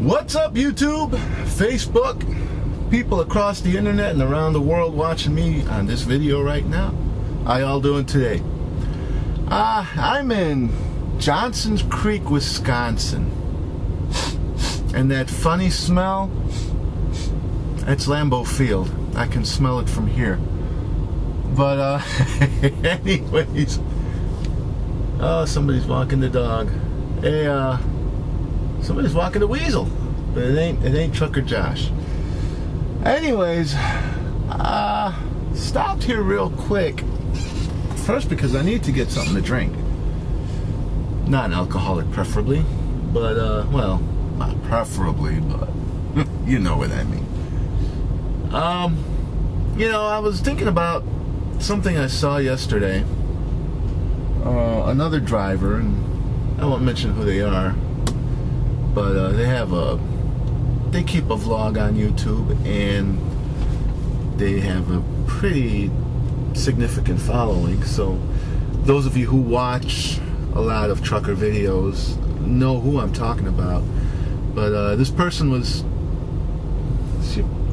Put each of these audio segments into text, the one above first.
What's up, YouTube, Facebook, people across the internet and around the world watching me on this video right now? How y'all doing today? I'm in Johnson's Creek, Wisconsin, and that funny smell, it's Lambeau Field. I can smell it from here. But anyways, oh, somebody's walking the dog. Hey, somebody's walking the weasel, but it ain't Trucker Josh. Anyways, stopped here real quick. First, because I need to get something to drink. Not an alcoholic, preferably, but well, not preferably, but you know what I mean. You know, I was thinking about something I saw yesterday. Another driver, and I won't mention who they are, but they keep a vlog on YouTube, and they have a pretty significant following. So those of you who watch a lot of trucker videos know who I'm talking about. But this person was,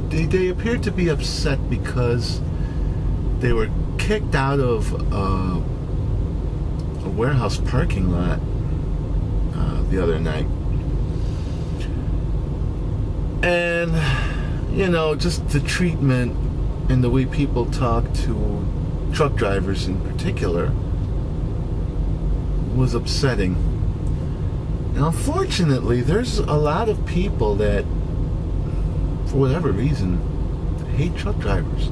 they appeared to be upset because they were kicked out of a warehouse parking lot the other night. And, you know, just the treatment and the way people talk to truck drivers in particular was upsetting. And unfortunately, there's a lot of people that, for whatever reason, hate truck drivers.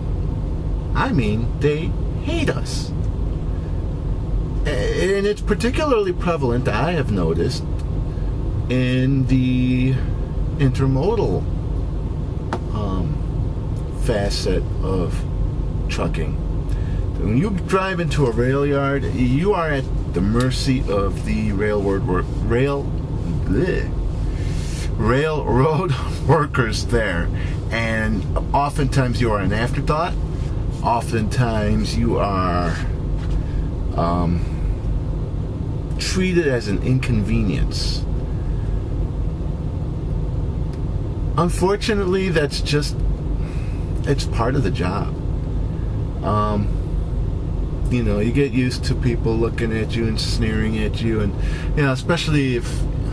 I mean, they hate us. And it's particularly prevalent, I have noticed, in the intermodal facet of trucking. When you drive into a rail yard, you are at the mercy of the railroad workers there, and oftentimes you are an afterthought. Oftentimes you are treated as an inconvenience. Unfortunately, that's just, it's part of the job. You know, you get used to people looking at you and sneering at you, and, you know, especially if,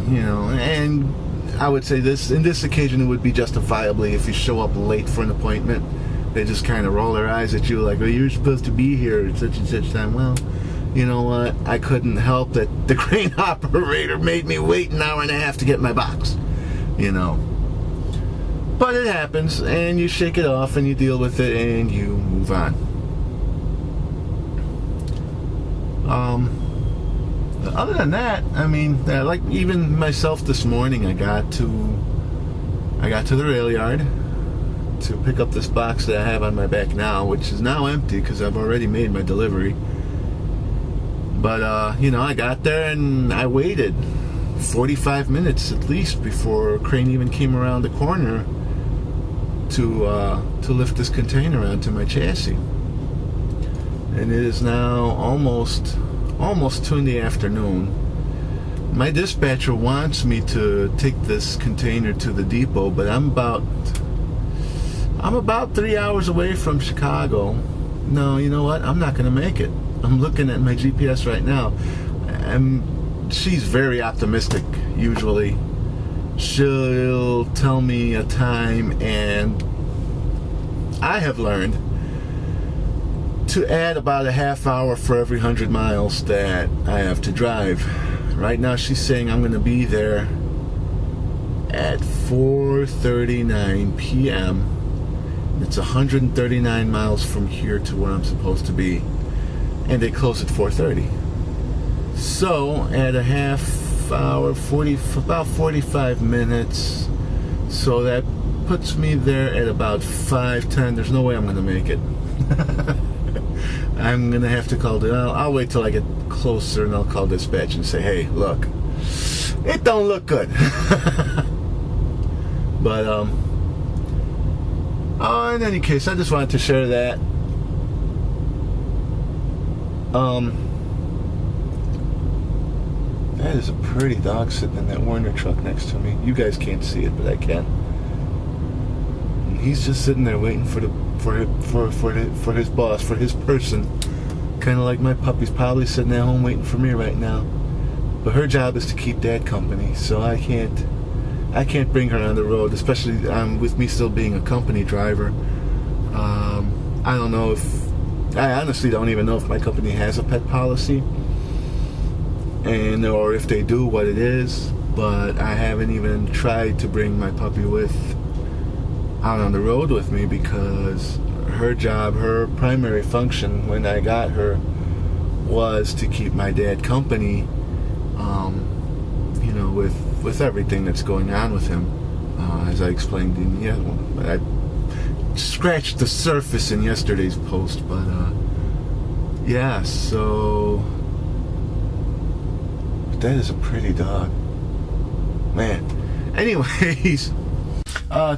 you know, and I would say this, in this occasion, it would be justifiably if you show up late for an appointment. They just kind of roll their eyes at you like, well, you're supposed to be here at such and such time. Well, you know what? I couldn't help that the crane operator made me wait an hour and a half to get my box. You know. But it happens, and you shake it off, and you deal with it, and you move on. Other than that, I mean, like even myself this morning, I got to the rail yard to pick up this box that I have on my back now, which is now empty because I've already made my delivery. But you know, I got there and I waited 45 minutes at least before a crane even came around the corner to lift this container onto my chassis. And it is now almost 2 in the afternoon. My dispatcher wants me to take this container to the depot, but I'm about 3 hours away from Chicago. No, you know what? I'm not going to make it. I'm looking at my GPS right now. She's very optimistic, usually. She'll tell me a time, and I have learned to add about a half hour for every 100 miles that I have to drive. Right now she's saying I'm going to be there at 4:39 p.m. It's 139 miles from here to where I'm supposed to be, and they close at 4:30. So at a half hour, about 45 minutes, so that puts me there at about 5:10. There's no way I'm going to make it. I'm going to have to call I'll wait till I get closer, and I'll call dispatch and say, hey, look, it don't look good. But in any case, I just wanted to share that. That is a pretty dog sitting in that Werner truck next to me. You guys can't see it, but I can. And he's just sitting there waiting for his boss, for his person. Kind of like my puppy's probably sitting at home waiting for me right now. But her job is to keep Dad company, so I can't bring her on the road, especially with me still being a company driver. I don't know I honestly don't even know if my company has a pet policy, or if they do, what it is. But I haven't even tried to bring my puppy out on the road with me, because her job, her primary function when I got her, was to keep my dad company. With everything that's going on with him, as I explained I scratched the surface in yesterday's post, but so that is a pretty dog, man. Anyways,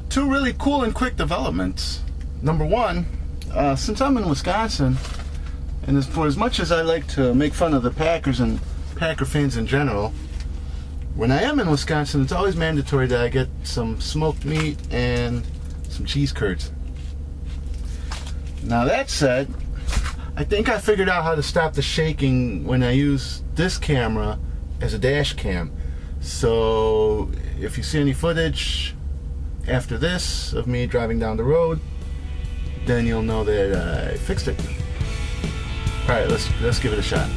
two really cool and quick developments. Number one, since I'm in Wisconsin, and for as much as I like to make fun of the Packers and Packer fans in general, when I am in Wisconsin, it's always mandatory that I get some smoked meat and some cheese curds. Now that said, I think I figured out how to stop the shaking when I use this camera as a dash cam. So if you see any footage after this of me driving down the road, then you'll know that I fixed it. Alright, let's give it a shot.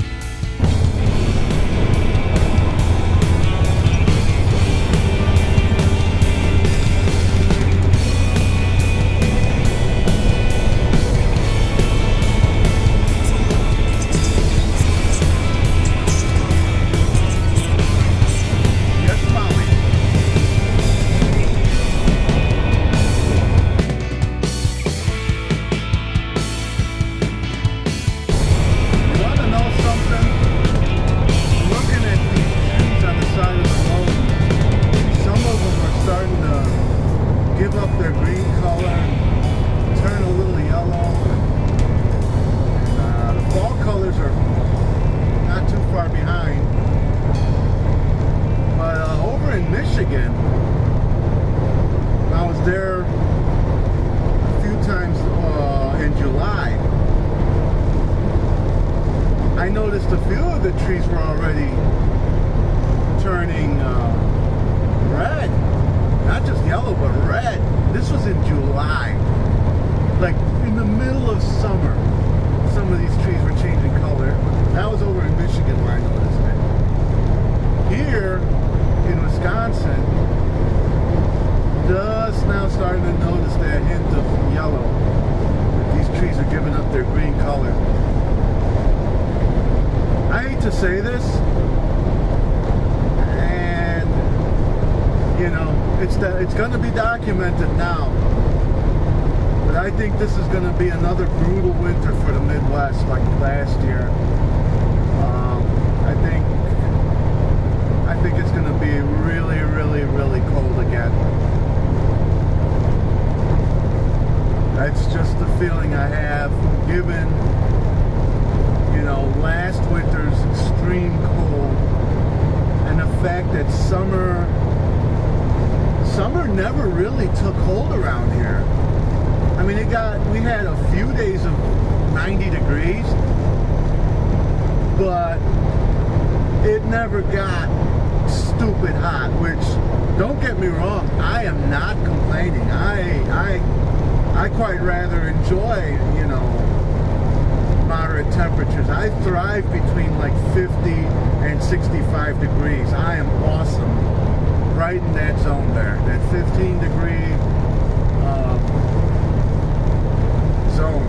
A few of the trees were already turning red, not just yellow but red. This was in July, like in the middle of summer. Some of these trees were changing color. That was over in Michigan where I noticed it. Here in Wisconsin, just now starting to notice that hint of yellow. These trees are giving up their green color. I hate to say this, and it's going to be documented now, but I think this is going to be another brutal winter for the Midwest, like last year. I think it's going to be really, really, really cold again. That's just the feeling I have, given last winter's extreme cold, and the fact that summer never really took hold around here. I mean, we had a few days of 90 degrees, but it never got stupid hot, which, don't get me wrong, I am not complaining. I quite rather enjoy, moderate temperatures. I thrive between like 50 and 65 degrees. I am awesome right in that zone there, that 15 degree zone,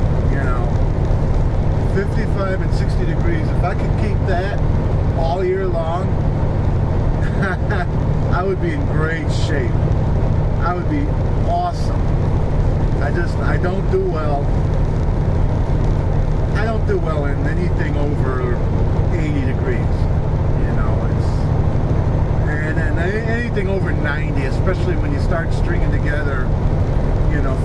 55 and 60 degrees. If I could keep that all year long, I would be in great shape. I would be awesome. I don't do well. I don't do well in anything over 80 degrees, and then anything over 90, especially when you start stringing together,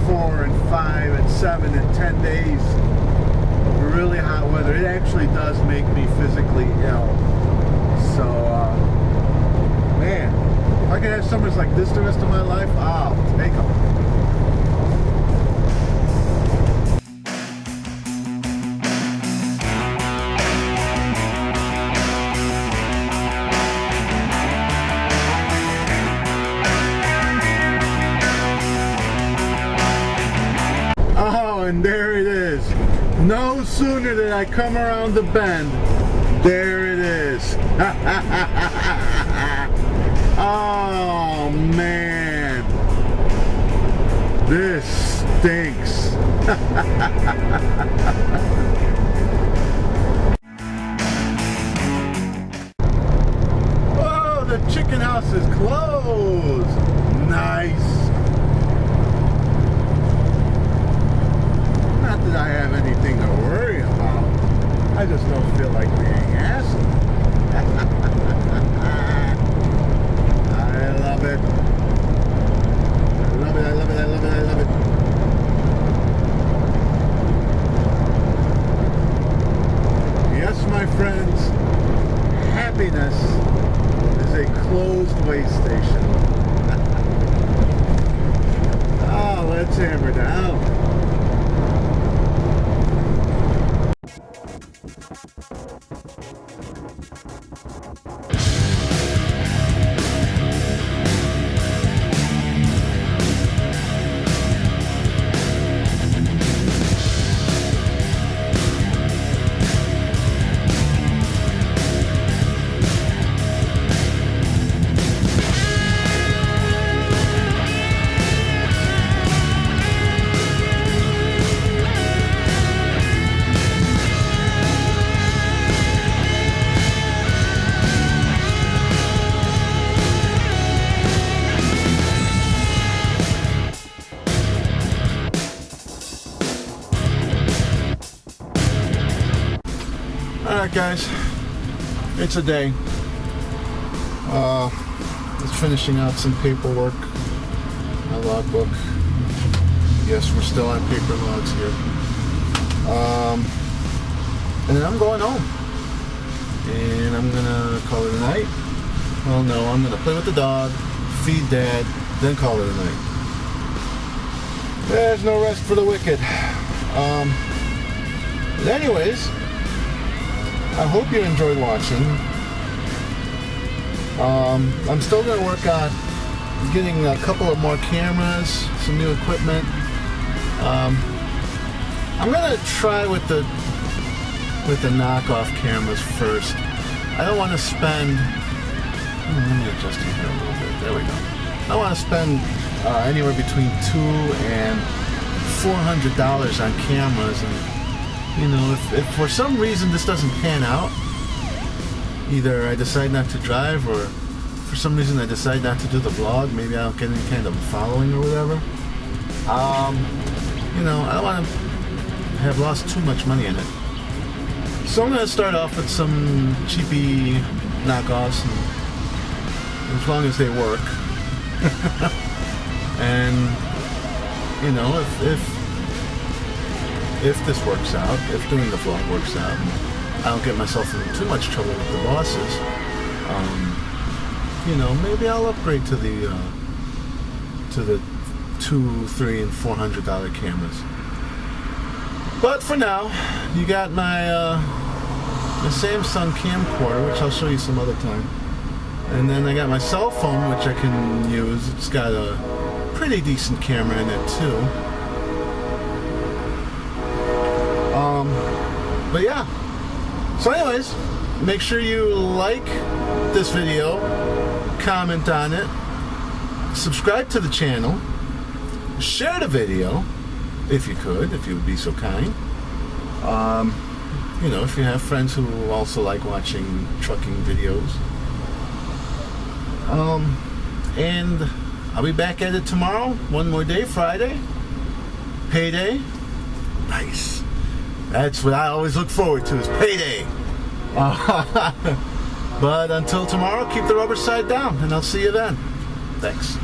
4 and 5 and 7 and 10 days of really hot weather. It actually does make me physically ill. So, man, if I could have summers like this the rest of my life, I'll take them. And there it is. No sooner did I come around the bend, there it is. Oh man, this stinks. Whoa, the chicken house is closed. Nice. Not that I have anything to worry about. I just don't feel like being asked. I love it. I love it, I love it, I love it, I love it. Yes, my friends, happiness is a closed way station. Oh, let's hammer down. Alright guys, it's a day. Just finishing out some paperwork. My logbook. Yes, we're still on paper logs here. And then I'm going home. And I'm gonna call it a night. Well no, I'm gonna play with the dog, feed Dad, then call it a night. There's no rest for the wicked. But anyways, I hope you enjoyed watching. I'm still going to work on getting a couple of more cameras, some new equipment. I'm going to try with the knockoff cameras first. I don't want to spend. Let me adjust it here a little bit. There we go. I don't want to spend anywhere between $200 and $400 on cameras, and you know, if for some reason this doesn't pan out, either I decide not to drive, or for some reason I decide not to do the vlog, maybe I don't get any kind of following or whatever, you know, I don't want to have lost too much money in it. So I'm going to start off with some cheapy knockoffs, and as long as they work. And, you know, if this works out, if doing the vlog works out, I don't get myself in too much trouble with the bosses, you know, maybe I'll upgrade to the $200, $300, and $400 cameras. But for now, you got my my Samsung camcorder, which I'll show you some other time, and then I got my cell phone, which I can use. It's got a pretty decent camera in it too. But yeah, so anyways, make sure you like this video, comment on it, subscribe to the channel, share the video if you could, if you would be so kind. You know, if you have friends who also like watching trucking videos. And I'll be back at it tomorrow. One more day, Friday. Payday. Nice. That's what I always look forward to, is payday. But until tomorrow, keep the rubber side down, and I'll see you then. Thanks.